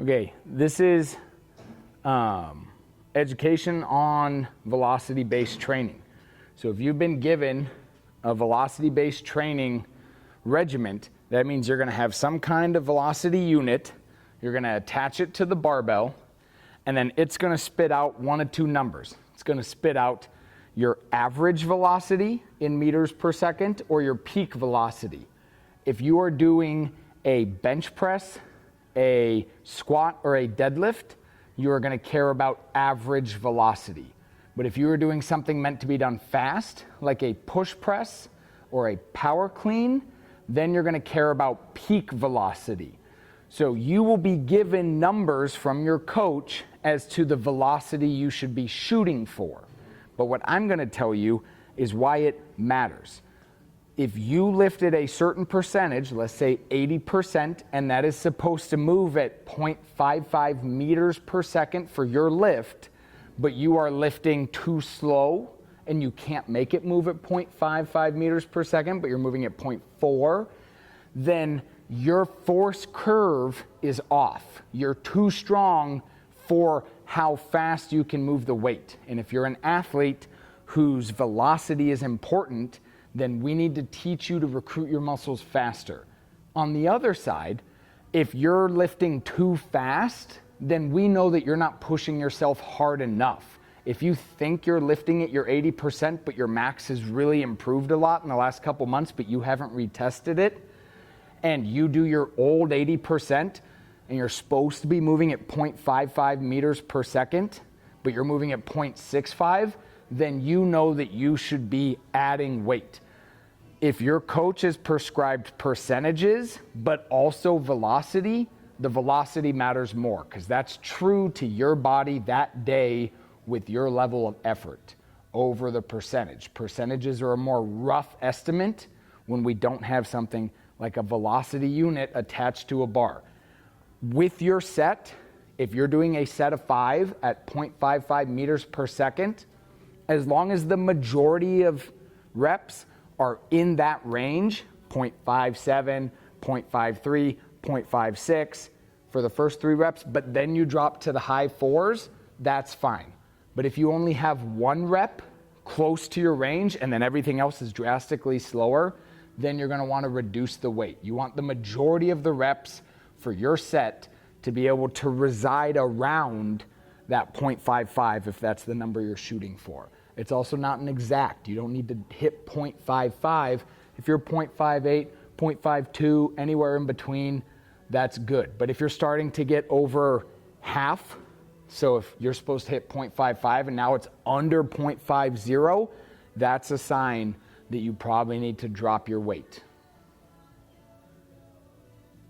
Okay, this is education on velocity-based training. So if you've been given a velocity-based training regiment, that means you're going to have some kind of velocity unit, you're going to attach it to the barbell, and then it's going to spit out one of two numbers. It's going to spit out your average velocity in meters per second or your peak velocity. If you are doing a bench press, a squat, or a deadlift, you are going to care about average velocity. But if you are doing something meant to be done fast, like a push press or a power clean, then you're going to care about peak velocity. So you will be given numbers from your coach as to the velocity you should be shooting for. But what I'm going to tell you is why it matters. If you lifted a certain percentage, let's say 80%, and that is supposed to move at 0.55 meters per second for your lift, but you are lifting too slow and you can't make it move at 0.55 meters per second, but you're moving at 0.4, then your force curve is off. You're too strong for how fast you can move the weight. And if you're an athlete whose velocity is important, then we need to teach you to recruit your muscles faster. On the other side, if you're lifting too fast, then we know that you're not pushing yourself hard enough. If you think you're lifting at your 80%, but your max has really improved a lot in the last couple months, but you haven't retested it, and you do your old 80%, and you're supposed to be moving at 0.55 meters per second, but you're moving at 0.65, then you know that you should be adding weight. If your coach has prescribed percentages, but also velocity, the velocity matters more because that's true to your body that day with your level of effort over the percentage. Percentages are a more rough estimate when we don't have something like a velocity unit attached to a bar. With your set, if you're doing a set of 5 at 0.55 meters per second, as long as the majority of reps are in that range, 0.57, 0.53, 0.56 for the first 3 reps, but then you drop to the high 4s, that's fine. But if you only have 1 rep close to your range and then everything else is drastically slower, then you're going to want to reduce the weight. You want the majority of the reps for your set to be able to reside around that 0.55 if that's the number you're shooting for. It's also not an exact. You don't need to hit 0.55. If you're 0.58, 0.52, anywhere in between, that's good. But if you're starting to get over half, so if you're supposed to hit 0.55 and now it's under 0.50, that's a sign that you probably need to drop your weight.